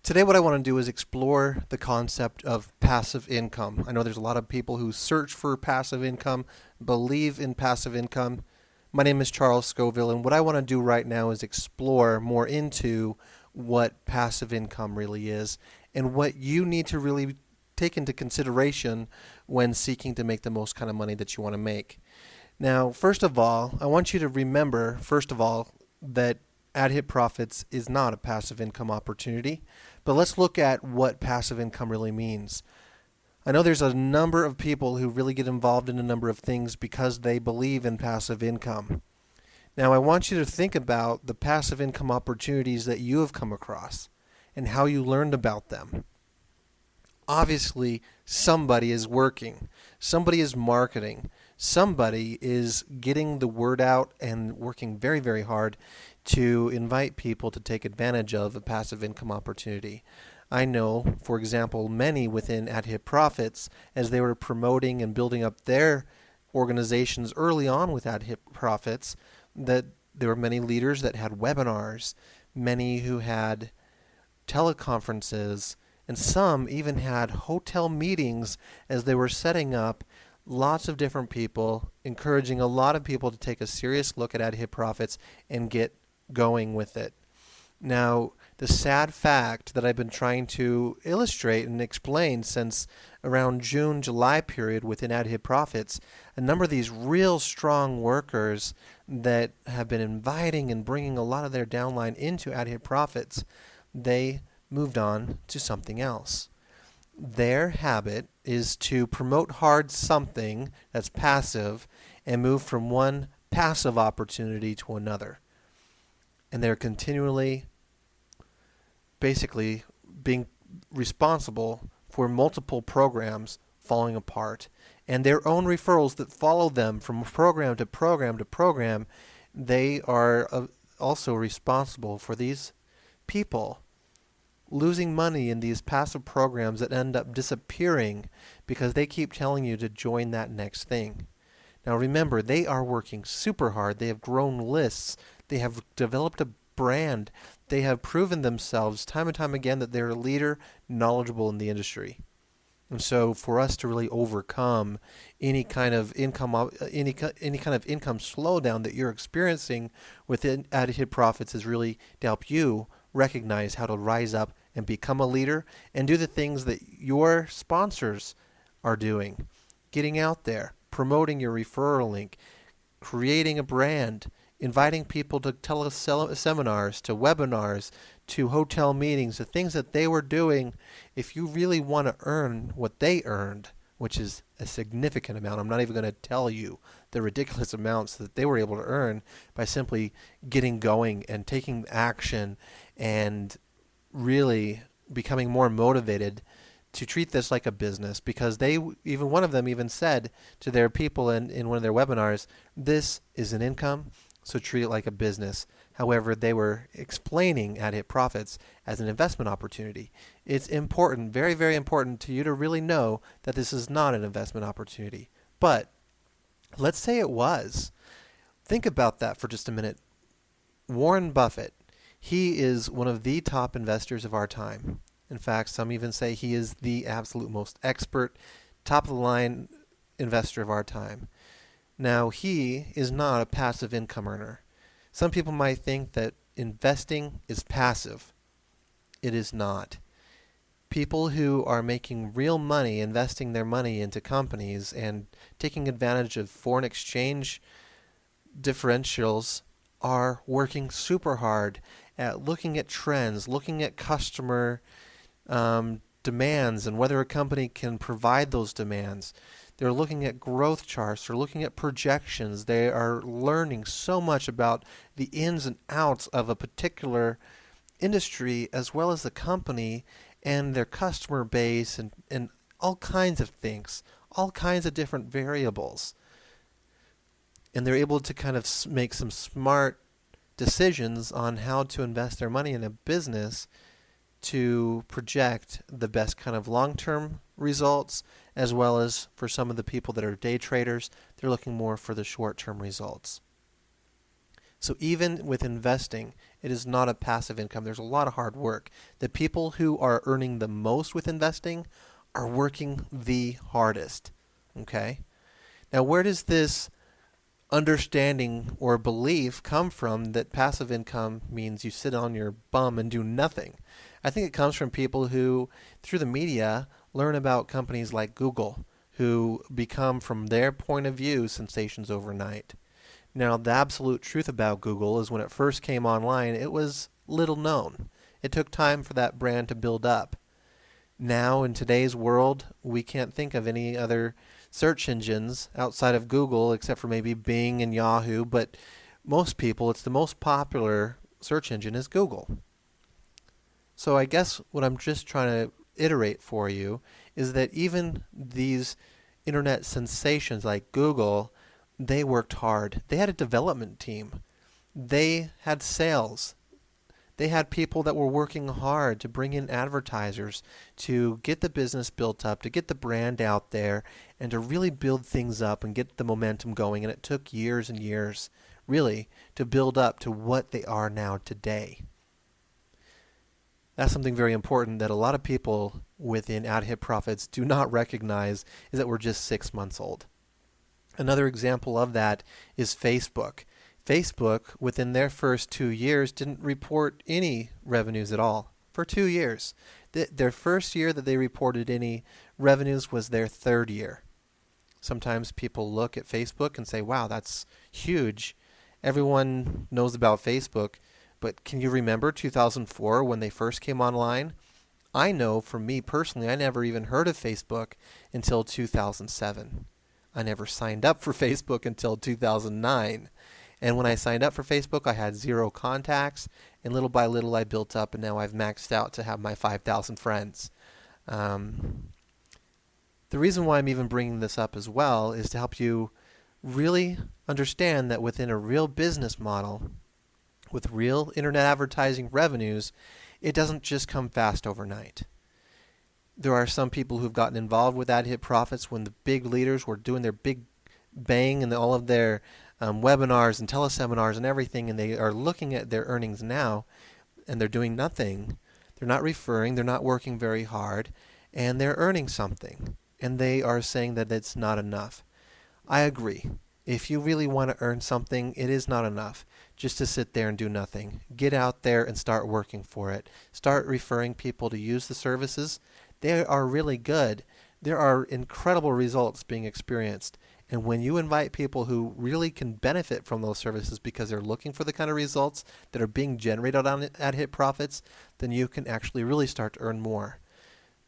Today what I want to do is explore the concept of passive income. I know there's a lot of people who search for passive income, believe in passive income. My name is Charles Scoville, and what I want to do right now is explore more into what passive income really is and what you need to really take into consideration when seeking to make the most kind of money that you want to make. Now, first of all, I want you to remember, first of all, that AdHitProfits is not a passive income opportunity, but let's look at what passive income really means. I know there's a number of people who really get involved in a number of things because they believe in passive income. Now, I want you to think about the passive income opportunities that you have come across and how you learned about them. Obviously, somebody is working, somebody is marketing, somebody is getting the word out and working very, very hard to invite people to take advantage of a passive income opportunity. I know, for example, many within AdHitProfits, as they were promoting and building up their organizations early on with AdHitProfits, that there were many leaders that had webinars, many who had teleconferences, and some even had hotel meetings as they were setting up lots of different people, encouraging a lot of people to take a serious look at AdHitProfits and get going with it. Now, the sad fact that I've been trying to illustrate and explain since around June, July period within AdHitProfits, a number of these real strong workers that have been inviting and bringing a lot of their downline into AdHitProfits, they moved on to something else. Their habit is to promote hard something that's passive and move from one passive opportunity to another. And they're continually basically being responsible for multiple programs falling apart. And their own referrals that follow them from program to program to program, they are also responsible for these people losing money in these passive programs that end up disappearing because they keep telling you to join that next thing. Now remember, they are working super hard. They have grown lists. They have developed a brand. They have proven themselves time and time again that they're a leader, knowledgeable in the industry. And so for us to really overcome any kind of income slowdown that you're experiencing within AdHitProfits is really to help you recognize how to rise up and become a leader and do the things that your sponsors are doing. Getting out there, promoting your referral link, creating a brand, inviting people to teleseminars, to webinars, to hotel meetings, the things that they were doing. If you really want to earn what they earned, which is a significant amount, I'm not even going to tell you the ridiculous amounts that they were able to earn by simply getting going and taking action and really becoming more motivated to treat this like a business, because even one of them even said to their people in one of their webinars, this is an income, so treat it like a business. However, they were explaining AdHitProfits as an investment opportunity. It's important, very, very important to you to really know that this is not an investment opportunity. But let's say it was. Think about that for just a minute. Warren Buffett, he is one of the top investors of our time. In fact, some even say he is the absolute most expert, top-of-the-line investor of our time. Now, he is not a passive income earner. Some people might think that investing is passive. It is not. People who are making real money, investing their money into companies and taking advantage of foreign exchange differentials are working super hard at looking at trends, looking at customer demands and whether a company can provide those demands. They're looking at growth charts. They're looking at projections. They are learning so much about the ins and outs of a particular industry as well as the company and their customer base and all kinds of things, all kinds of different variables. And they're able to kind of make some smart decisions on how to invest their money in a business to project the best kind of long-term results, as well as for some of the people that are day traders, they're looking more for the short-term results. So even with investing, it is not a passive income. There's a lot of hard work. The people who are earning the most with investing are working the hardest. Okay? Now, where does this understanding or belief come from that passive income means you sit on your bum and do nothing? I think it comes from people who, through the media, learn about companies like Google, who become, from their point of view, sensations overnight. Now, the absolute truth about Google is when it first came online, it was little known. It took time for that brand to build up. Now, in today's world, we can't think of any other search engines outside of Google except for maybe Bing and Yahoo, but most people, it's the most popular search engine is Google. So I guess what I'm just trying to iterate for you is that even these internet sensations like Google, they worked hard. They had a development team. They had sales. They had people that were working hard to bring in advertisers, to get the business built up, to get the brand out there, and to really build things up and get the momentum going. And it took years and years, really, to build up to what they are now today. That's something very important that a lot of people within AdHitProfits do not recognize, is that we're just 6 months old. Another example of that is Facebook. Facebook, within their first 2 years, didn't report any revenues at all for 2 years. Their first year that they reported any revenues was their third year. Sometimes people look at Facebook and say, wow, that's huge. Everyone knows about Facebook, but can you remember 2004 when they first came online? I know, for me personally, I never even heard of Facebook until 2007. I never signed up for Facebook until 2009. And when I signed up for Facebook, I had 0 contacts, and little by little I built up, and now I've maxed out to have my 5,000 friends. The reason why I'm even bringing this up as well is to help you really understand that within a real business model, with real internet advertising revenues, it doesn't just come fast overnight. There are some people who've gotten involved with AdHitProfits when the big leaders were doing their big bang and all of their webinars and teleseminars and everything, and they are looking at their earnings now, and they're doing nothing. They're not referring, they're not working very hard, and they're earning something, and they are saying that it's not enough. I agree. If you really want to earn something, it is not enough just to sit there and do nothing. Get out there and start working for it. Start referring people to use the services. They are really good. There are incredible results being experienced. And when you invite people who really can benefit from those services because they're looking for the kind of results that are being generated on AdHitProfits, then you can actually really start to earn more.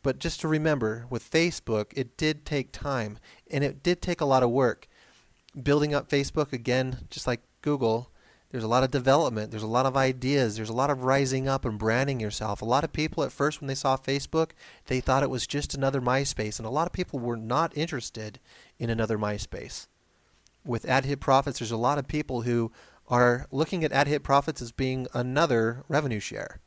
But just to remember, with Facebook, it did take time, and it did take a lot of work. Building up Facebook, again, just like Google, there's a lot of development, there's a lot of ideas, there's a lot of rising up and branding yourself. A lot of people at first when they saw Facebook, they thought it was just another MySpace, and a lot of people were not interested in another MySpace. With AdHitProfits, there's a lot of people who are looking at AdHitProfits as being another revenue share.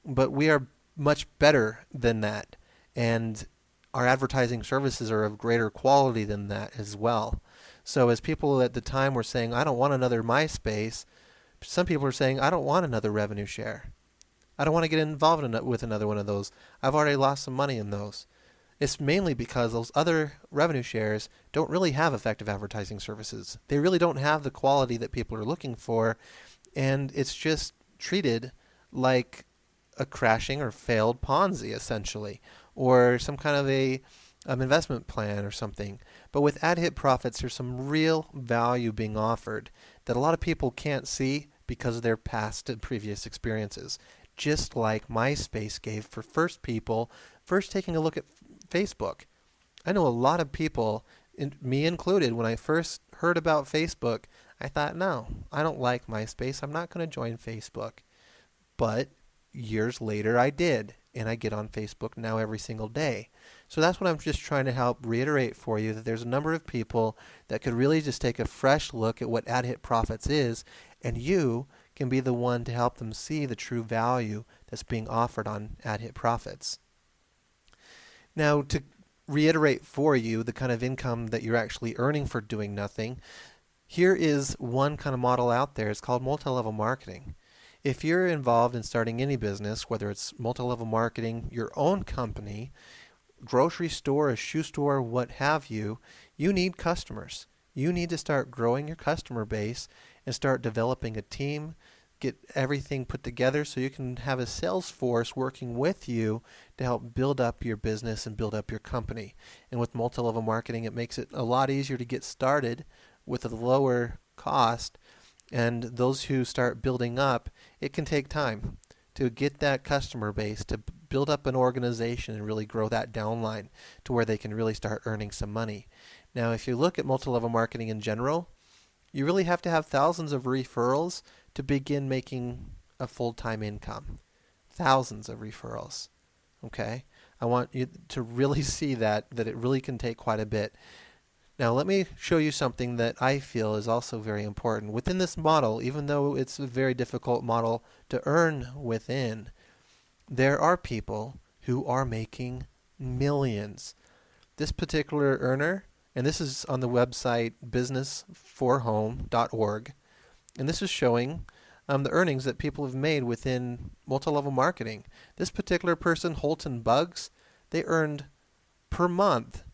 But we are much better than that, and our advertising services are of greater quality than that as well. So as people at the time were saying, I don't want another MySpace, some people are saying, I don't want another revenue share. I don't want to get involved with another one of those. I've already lost some money in those. It's mainly because those other revenue shares don't really have effective advertising services. They really don't have the quality that people are looking for, and it's just treated like a crashing or failed Ponzi, essentially, or some kind of a investment plan or something. But with AdHitProfits, there's some real value being offered that a lot of people can't see because of their past and previous experiences. Just like MySpace gave for first people first taking a look at Facebook. I know a lot of people, me included, when I first heard about Facebook, I thought, no, I don't like MySpace. I'm not going to join Facebook. But years later, I did, and I get on Facebook now every single day. So that's what I'm just trying to help reiterate for you, that there's a number of people that could really just take a fresh look at what AdHitProfits is, and you can be the one to help them see the true value that's being offered on AdHitProfits. Now, to reiterate for you the kind of income that you're actually earning for doing nothing, Here is one kind of model out there. It's called multi-level marketing. If you're involved in starting any business, whether it's multi-level marketing, your own company, grocery store, a shoe store, what have you, you need customers. You need to start growing your customer base and start developing a team, get everything put together so you can have a sales force working with you to help build up your business and build up your company. And with multi-level marketing, it makes it a lot easier to get started with a lower cost. And those who start building up, it can take time to get that customer base, to build up an organization and really grow that downline to where they can really start earning some money. Now, if you look at multi-level marketing in general, you really have to have thousands of referrals to begin making a full-time income. Thousands of referrals. Okay? I want you to really see that it really can take quite a bit. Now, let me show you something that I feel is also very important. Within this model, even though it's a very difficult model to earn within, there are people who are making millions. This particular earner, and this is on the website businessforhome.org, and this is showing the earnings that people have made within multi-level marketing. This particular person, Holton Buggs, they earned per month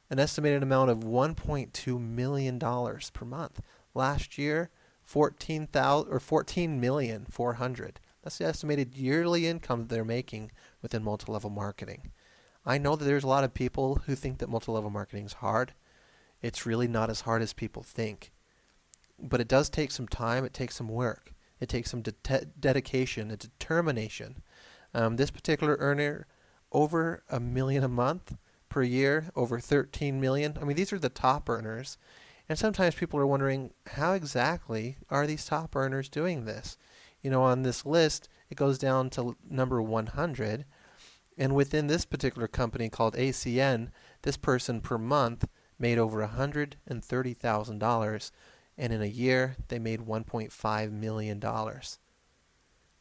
an estimated amount of $1.2 million per month. Last year, $14,400,000. That's the estimated yearly income that they're making within multi-level marketing. I know that there's a lot of people who think that multi-level marketing is hard. It's really not as hard as people think. But it does take some time. It takes some work. It takes some dedication and determination. This particular earner, over $1 million a month per year, over 13 million. I mean, these are the top earners. And sometimes people are wondering, how exactly are these top earners doing this? You know, on this list, it goes down to number 100. And within this particular company called ACN, this person per month made over $130,000. And in a year, they made $1.5 million. Now,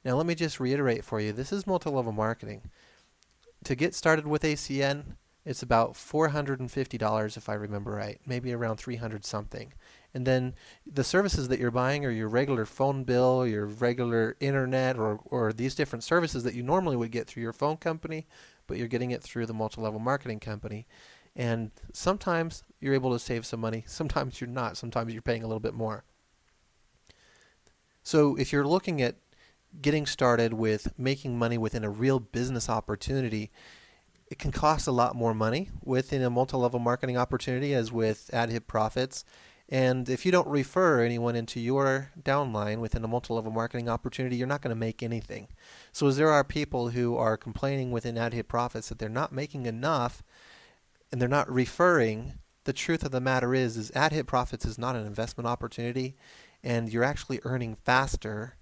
let me just reiterate for you, this is multi-level marketing. To get started with ACN, it's about $450 if I remember right, maybe around 300 something. And then the services that you're buying are your regular phone bill, your regular internet, or these different services that you normally would get through your phone company, but you're getting it through the multi-level marketing company. And sometimes you're able to save some money, sometimes you're not, sometimes you're paying a little bit more. So if you're looking at getting started with making money within a real business opportunity, it can cost a lot more money within a multi-level marketing opportunity as with AdHitProfits. And if you don't refer anyone into your downline within a multi-level marketing opportunity, you're not going to make anything. So as there are people who are complaining within AdHitProfits that they're not making enough and they're not referring, the truth of the matter is AdHitProfits is not an investment opportunity, and you're actually earning faster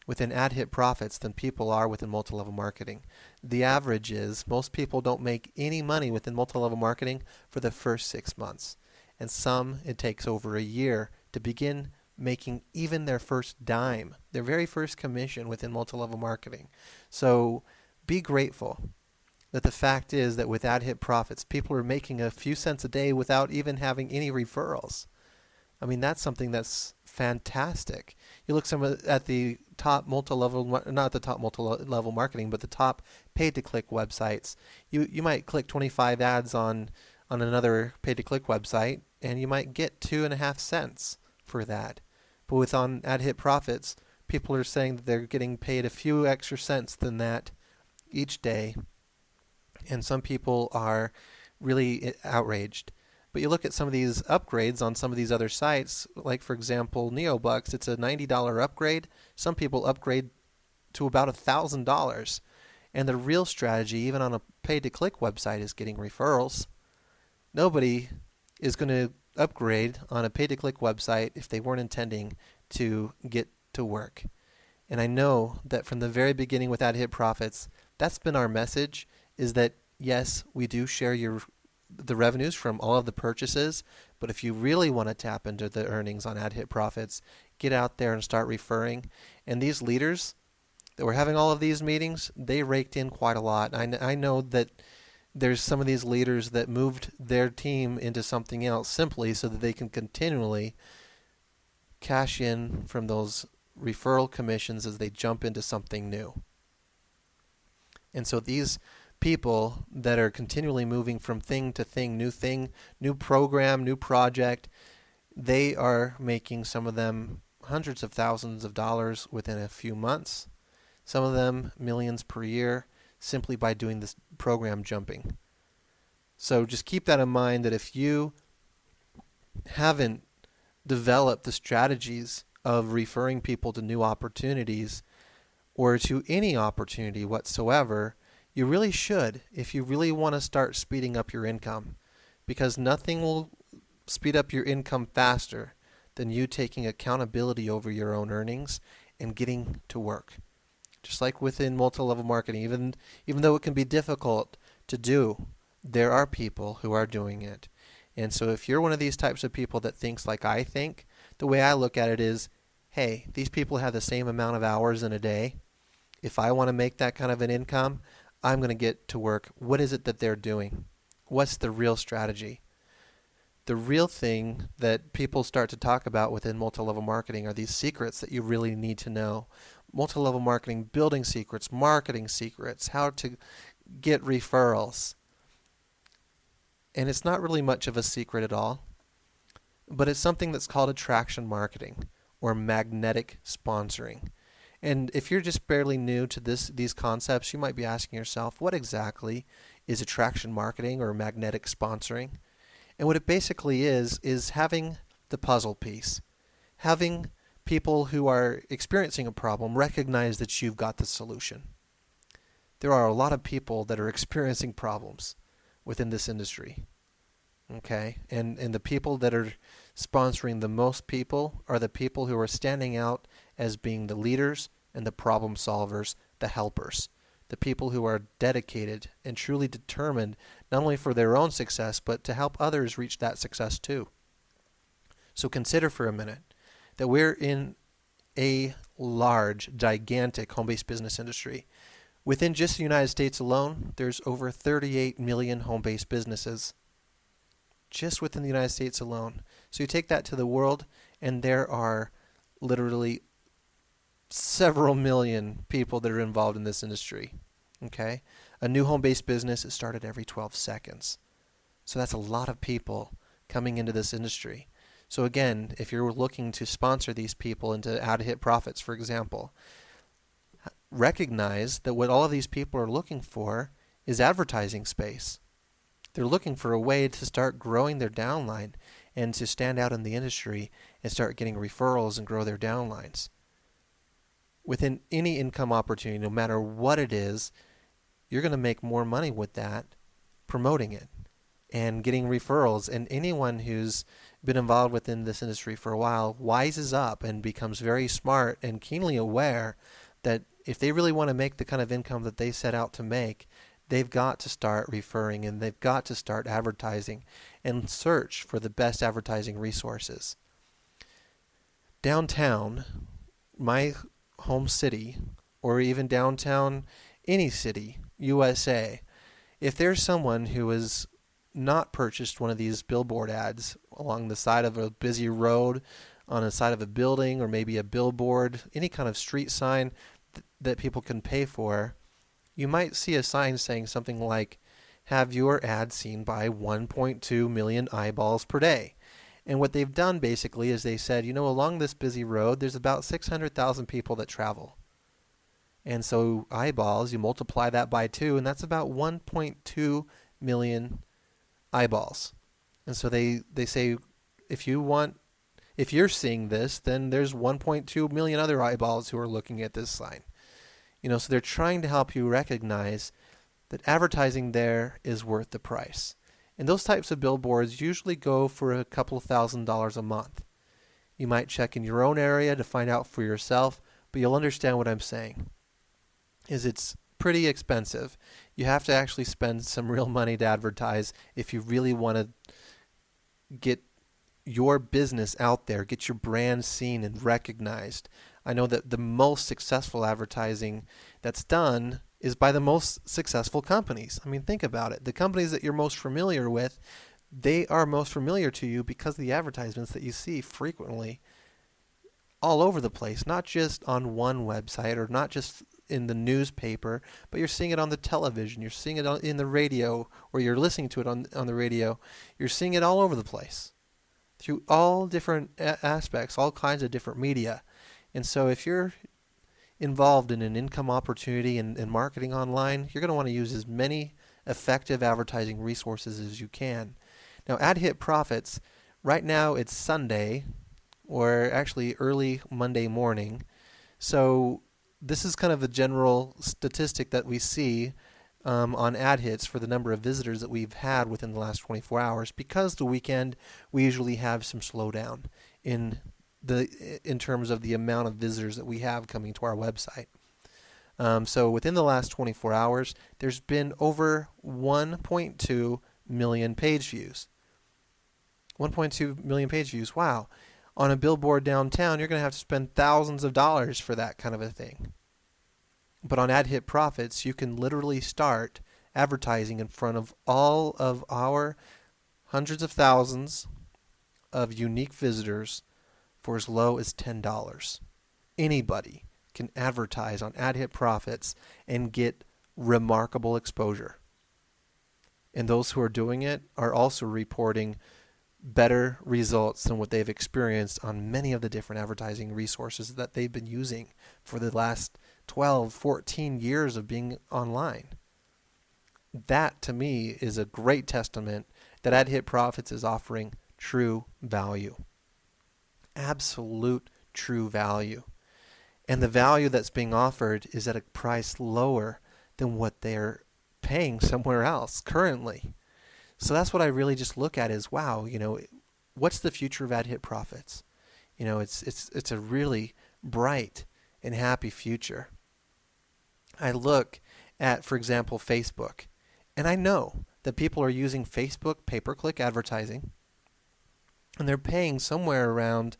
within AdHitProfits than people are within multi-level marketing. The average is most people don't make any money within multi-level marketing for the first 6 months. And some, it takes over a year to begin making even their first dime, their very first commission within multi-level marketing. So be grateful that the fact is that with AdHitProfits, people are making a few cents a day without even having any referrals. I mean, that's something that's fantastic. You look at the top multi-level, not the top multi-level marketing, but the top pay-to-click websites. You might click 25 ads on another pay-to-click website, and you might get 2.5 cents for that. But with on AdHitProfits, people are saying that they're getting paid a few extra cents than that each day, and some people are really outraged. But you look at some of these upgrades on some of these other sites, like for example, NeoBucks, it's a $90 upgrade. Some people upgrade to about $1,000. And the real strategy, even on a pay-to-click website, is getting referrals. Nobody is going to upgrade on a pay-to-click website if they weren't intending to get to work. And I know that from the very beginning with AdHitProfits, that's been our message, is that yes, we do share the revenues from all of the purchases, but if you really want to tap into the earnings on AdHitProfits, get out there and start referring. And these leaders that were having all of these meetings, they raked in quite a lot. I know that there's some of these leaders that moved their team into something else simply so that they can continually cash in from those referral commissions as they jump into something new. And so these people that are continually moving from thing to thing, new program, new project, they are making, some of them, hundreds of thousands of dollars within a few months, some of them millions per year, simply by doing this program jumping. So just keep that in mind, that if you haven't developed the strategies of referring people to new opportunities or to any opportunity whatsoever, you really should, if you really want to start speeding up your income, because nothing will speed up your income faster than you taking accountability over your own earnings and getting to work. Just like within multi-level marketing, even though it can be difficult to do, there are people who are doing it. And so if you're one of these types of people that thinks like I think, the way I look at it is, hey, these people have the same amount of hours in a day. If I want to make that kind of an income, I'm going to get to work. What is it that they're doing? What's the real strategy? The real thing that people start to talk about within multi-level marketing are these secrets that you really need to know. Multi-level marketing, building secrets, marketing secrets, how to get referrals. And it's not really much of a secret at all, but it's something that's called attraction marketing or magnetic sponsoring. And if you're just barely new to these concepts, you might be asking yourself, what exactly is attraction marketing or magnetic sponsoring? And what it basically is having the puzzle piece, having people who are experiencing a problem recognize that you've got the solution. There are a lot of people that are experiencing problems within this industry. Okay? And the people that are sponsoring the most people are the people who are standing out as being the leaders and the problem solvers, the helpers, the people who are dedicated and truly determined not only for their own success, but to help others reach that success too. So consider for a minute that we're in a large, gigantic home-based business industry. Within just the United States alone, there's over 38 million home-based businesses. Just within the United States alone. So you take that to the world, and there are literally several million people that are involved in this industry. Okay? A new home-based business is started every 12 seconds. So that's a lot of people coming into this industry. So again, if you're looking to sponsor these people into AdHitProfits, for example, recognize that what all of these people are looking for is advertising space. They're looking for a way to start growing their downline and to stand out in the industry and start getting referrals and grow their downlines. Within any income opportunity, no matter what it is, you're going to make more money with that promoting it and getting referrals. And anyone who's been involved within this industry for a while wises up and becomes very smart and keenly aware that if they really want to make the kind of income that they set out to make, they've got to start referring and they've got to start advertising and search for the best advertising resources. Downtown, my home city, or even downtown any city, USA, if there's someone who has not purchased one of these billboard ads along the side of a busy road, on the side of a building, or maybe a billboard, any kind of street sign that people can pay for, you might see a sign saying something like, have your ad seen by 1.2 million eyeballs per day. And what they've done basically is they said, along this busy road, there's about 600,000 people that travel. And so eyeballs, you multiply that by 2, and that's about 1.2 million eyeballs. And so they say, if you're seeing this, then there's 1.2 million other eyeballs who are looking at this sign. So they're trying to help you recognize that advertising there is worth the price. And those types of billboards usually go for a couple of $1,000s a month. You might check in your own area to find out for yourself, but you'll understand what I'm saying. It's pretty expensive. You have to actually spend some real money to advertise if you really want to get your business out there, get your brand seen and recognized. I know that the most successful advertising that's done is by the most successful companies. I mean, think about it. The companies that you're most familiar with, they are most familiar to you because of the advertisements that you see frequently all over the place, not just on one website or not just in the newspaper, but you're seeing it on the television, you're seeing it in the radio, or you're listening to it on the radio. You're seeing it all over the place through all different aspects, all kinds of different media. And so if you're involved in an income opportunity and marketing online, you're going to want to use as many effective advertising resources as you can. Now, AdHitProfits, right now it's Sunday, or actually early Monday morning. So this is kind of a general statistic that we see on AdHits for the number of visitors that we've had within the last 24 hours. Because the weekend, we usually have some slowdown in terms of the amount of visitors that we have coming to our website. So within the last 24 hours, there's been over 1.2 million page views. 1.2 million page views. Wow. On a billboard downtown, you're going to have to spend thousands of dollars for that kind of a thing. But on AdHitProfits, you can literally start advertising in front of all of our hundreds of thousands of unique visitors for as low as $10. Anybody can advertise on AdHitProfits and get remarkable exposure. And those who are doing it are also reporting better results than what they've experienced on many of the different advertising resources that they've been using for the last 12, 14 years of being online. That, to me, is a great testament that AdHitProfits is offering true value. Absolute true value. And the value that's being offered is at a price lower than what they're paying somewhere else currently. So that's what I really just look at is, wow, what's the future of AdHitProfits? It's a really bright and happy future. I look at, for example, Facebook, and I know that people are using Facebook pay-per-click advertising, and they're paying somewhere around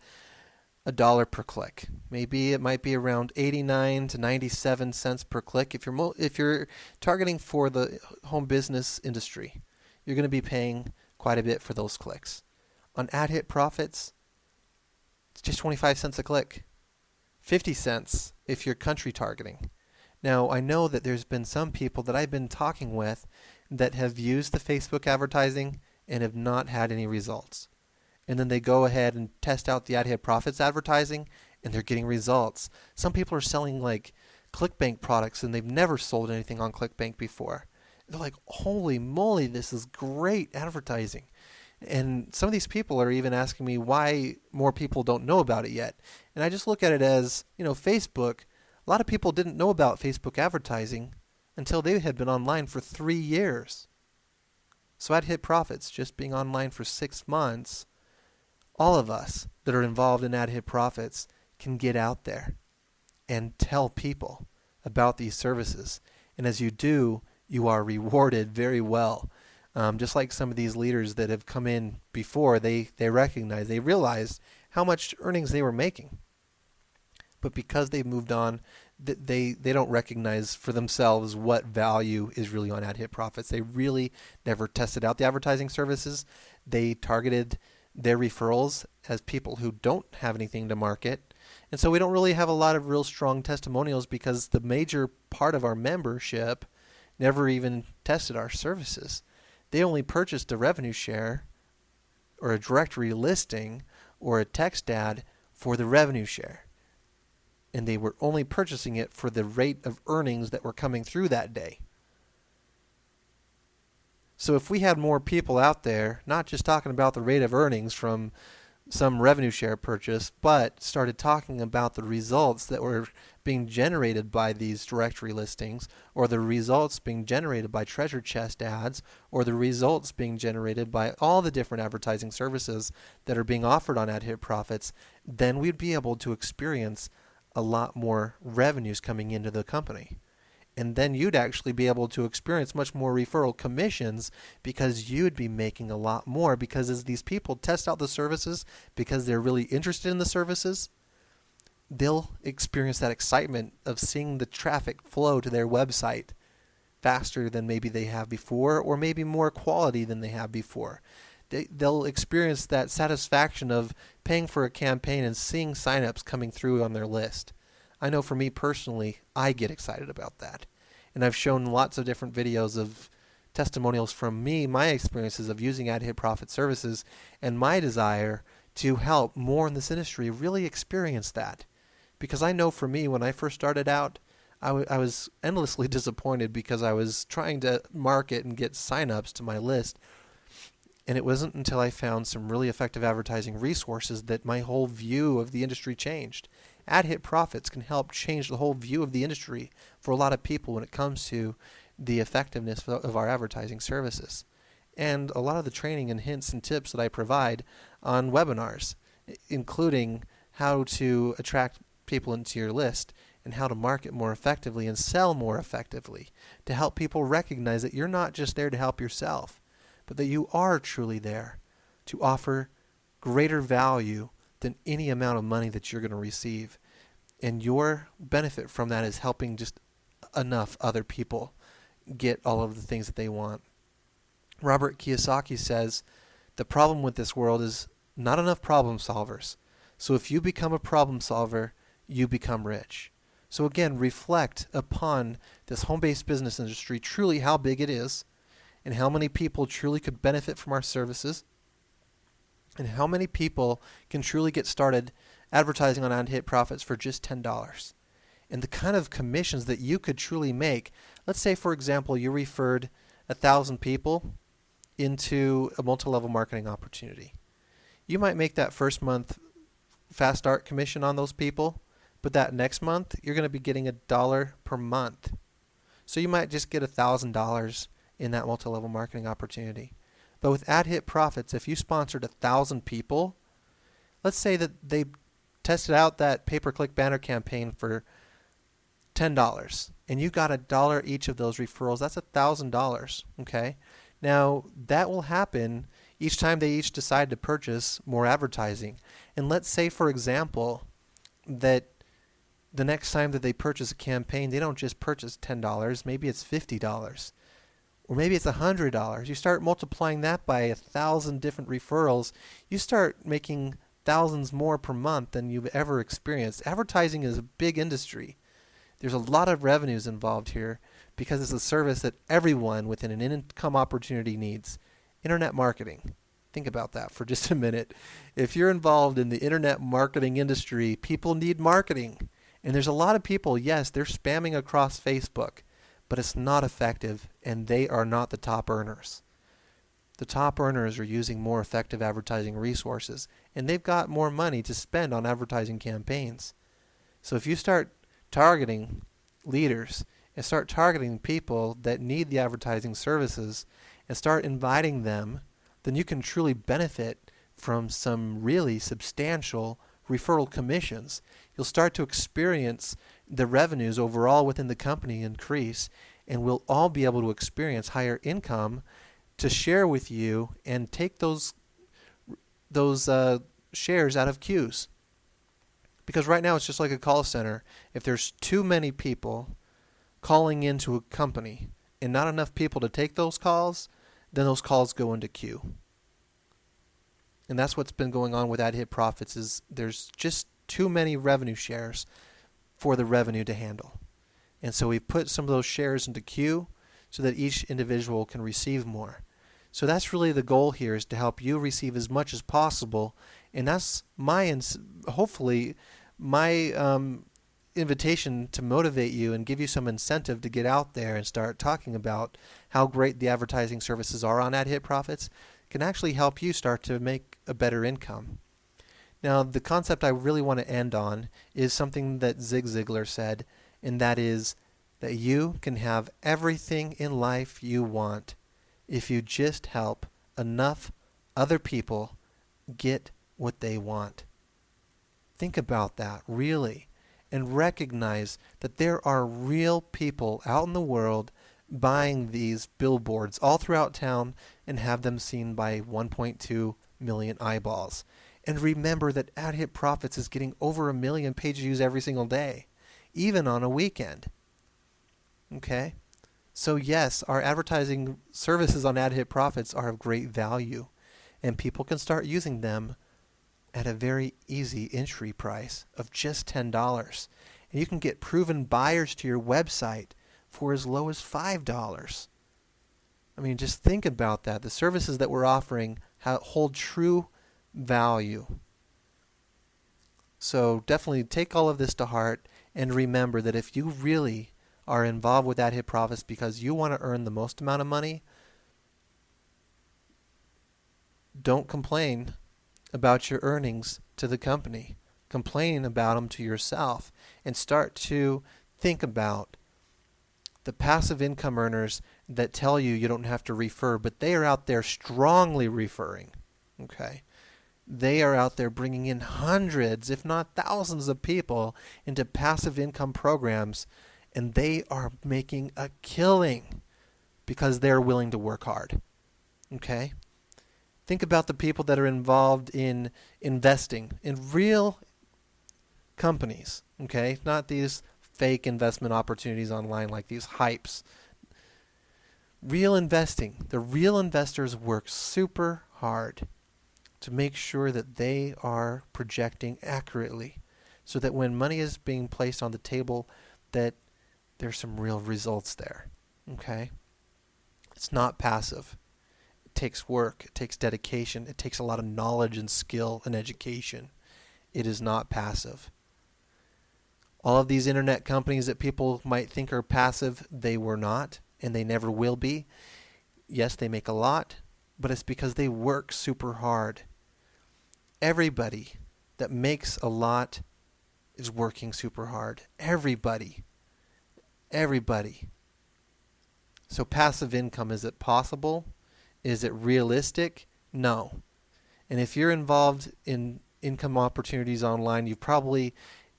$1 per click. Maybe it might be around 89 to 97 cents per click. If you're targeting for the home business industry, you're going to be paying quite a bit for those clicks. On AdHitProfits, it's just 25 cents a click. 50 cents if you're country targeting. Now, I know that there's been some people that I've been talking with that have used the Facebook advertising and have not had any results. And then they go ahead and test out the AdHitProfits advertising, and they're getting results. Some people are selling like ClickBank products, and they've never sold anything on ClickBank before. They're like, holy moly, this is great advertising. And some of these people are even asking me why more people don't know about it yet. And I just look at it as, Facebook, a lot of people didn't know about Facebook advertising until they had been online for 3 years. So AdHitProfits, just being online for 6 months, all of us that are involved in AdHitProfits can get out there and tell people about these services. And as you do, you are rewarded very well. Just like some of these leaders that have come in before, they realized how much earnings they were making. But because they've moved on, they don't recognize for themselves what value is really on AdHitProfits. They really never tested out the advertising services. They targeted their referrals as people who don't have anything to market. And so we don't really have a lot of real strong testimonials because the major part of our membership never even tested our services. They only purchased a revenue share or a directory listing or a text ad for the revenue share. And they were only purchasing it for the rate of earnings that were coming through that day. So if we had more people out there, not just talking about the rate of earnings from some revenue share purchase, but started talking about the results that were being generated by these directory listings, or the results being generated by treasure chest ads, or the results being generated by all the different advertising services that are being offered on AdHitProfits, then we'd be able to experience a lot more revenues coming into the company. And then you'd actually be able to experience much more referral commissions because you'd be making a lot more, because as these people test out the services because they're really interested in the services, they'll experience that excitement of seeing the traffic flow to their website faster than maybe they have before, or maybe more quality than they have before. they'll experience that satisfaction of paying for a campaign and seeing signups coming through on their list. I know for me personally, I get excited about that. And I've shown lots of different videos of testimonials from me, my experiences of using AdHitProfits services, and my desire to help more in this industry really experience that. Because I know for me, when I first started out, I was endlessly disappointed because I was trying to market and get signups to my list. And it wasn't until I found some really effective advertising resources that my whole view of the industry changed. AdHitProfits can help change the whole view of the industry for a lot of people when it comes to the effectiveness of our advertising services. And a lot of the training and hints and tips that I provide on webinars, including how to attract people into your list and how to market more effectively and sell more effectively, to help people recognize that you're not just there to help yourself, but that you are truly there to offer greater value than any amount of money that you're going to receive. And your benefit from that is helping just enough other people get all of the things that they want. Robert Kiyosaki says, the problem with this world is not enough problem solvers. So if you become a problem solver, you become rich. So again, reflect upon this home-based business industry, truly how big it is, and how many people truly could benefit from our services, and how many people can truly get started advertising on AdHitProfits for just $10. And the kind of commissions that you could truly make. Let's say, for example, you referred 1,000 people into a multi-level marketing opportunity. You might make that first month fast start commission on those people, but that next month you're going to be getting $1 per month. So you might just get $1,000 in that multi-level marketing opportunity. But with AdHitProfits, if you sponsored 1,000 people, let's say that they tested out that pay-per-click banner campaign for $10, and you got $1 each of those referrals. That's $1,000. Okay. Now that will happen each time they each decide to purchase more advertising. And let's say, for example, that the next time that they purchase a campaign, they don't just purchase $10. Maybe it's $50. Or maybe it's $100. You start multiplying that by 1,000 different referrals. You start making thousands more per month than you've ever experienced. Advertising is a big industry. There's a lot of revenues involved here because it's a service that everyone within an income opportunity needs. Internet marketing. Think about that for just a minute. If you're involved in the internet marketing industry, people need marketing. And there's a lot of people, yes, they're spamming across Facebook, but it's not effective, and they are not the top earners. The top earners are using more effective advertising resources, and they've got more money to spend on advertising campaigns. So if you start targeting leaders and start targeting people that need the advertising services and start inviting them, then you can truly benefit from some really substantial referral commissions. You'll start to experience the revenues overall within the company increase, and we'll all be able to experience higher income to share with you and take those shares out of queues. Because right now it's just like a call center. If there's too many people calling into a company and not enough people to take those calls, then those calls go into queue. And that's what's been going on with AdHitProfits, is there's just too many revenue shares for the revenue to handle. And so we've put some of those shares into queue so that each individual can receive more. So that's really the goal here, is to help you receive as much as possible. And that's hopefully my invitation to motivate you and give you some incentive to get out there and start talking about how great the advertising services are on AdHitProfits can actually help you start to make a better income. Now, the concept I really want to end on is something that Zig Ziglar said, and that is that you can have everything in life you want if you just help enough other people get what they want. Think about that, really, and recognize that there are real people out in the world buying these billboards all throughout town and have them seen by 1.2 million eyeballs. And remember that AdHitProfits is getting over 1 million page views every single day, even on a weekend. Okay? So yes, our advertising services on AdHitProfits are of great value. and people can start using them at a very easy entry price of just $10. And you can get proven buyers to your website for as low as $5. I mean, just think about that. The services that we're offering hold true value. So definitely take all of this to heart and remember that if you really are involved with AdHitProfits because you want to earn the most amount of money, don't complain about your earnings to the company. Complain about them to yourself and start to think about the passive income earners that tell you you don't have to refer, but they are out there strongly referring. Okay? They are out there bringing in hundreds, if not thousands of people into passive income programs, and they are making a killing because they're willing to work hard. Okay? Think about the people that are involved in investing in real companies, okay? Not these fake investment opportunities online like these hypes. Real investing. The real investors work super hard to make sure that they are projecting accurately so that when money is being placed on the table that there's some real results there, okay? It's not passive. It takes work. It takes dedication. It takes a lot of knowledge and skill and education. It is not passive. All of these internet companies that people might think are passive, they were not, and they never will be. Yes, they make a lot, but it's because they work super hard. Everybody that makes a lot is working super hard. Everybody. Everybody. So passive income, is it possible? Is it realistic? No. And if you're involved in income opportunities online, you've probably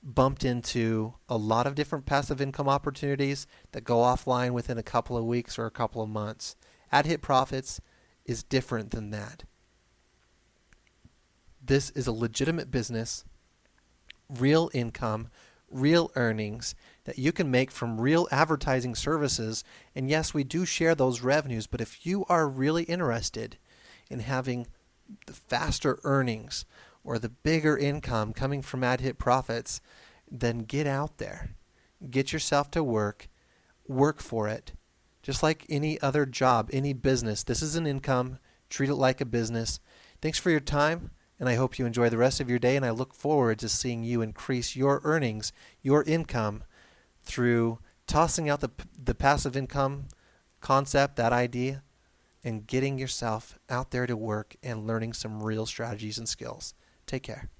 bumped into a lot of different passive income opportunities that go offline within a couple of weeks or a couple of months. AdHitProfits is different than that. This is a legitimate business, real income, real earnings that you can make from real advertising services. And yes, we do share those revenues, but if you are really interested in having the faster earnings or the bigger income coming from AdHitProfits, then get out there. Get yourself to work. Work for it. Just like any other job, any business. This is an income. Treat it like a business. Thanks for your time, and I hope you enjoy the rest of your day, and I look forward to seeing you increase your earnings, your income, through tossing out the passive income concept, that idea, and getting yourself out there to work and learning some real strategies and skills. Take care.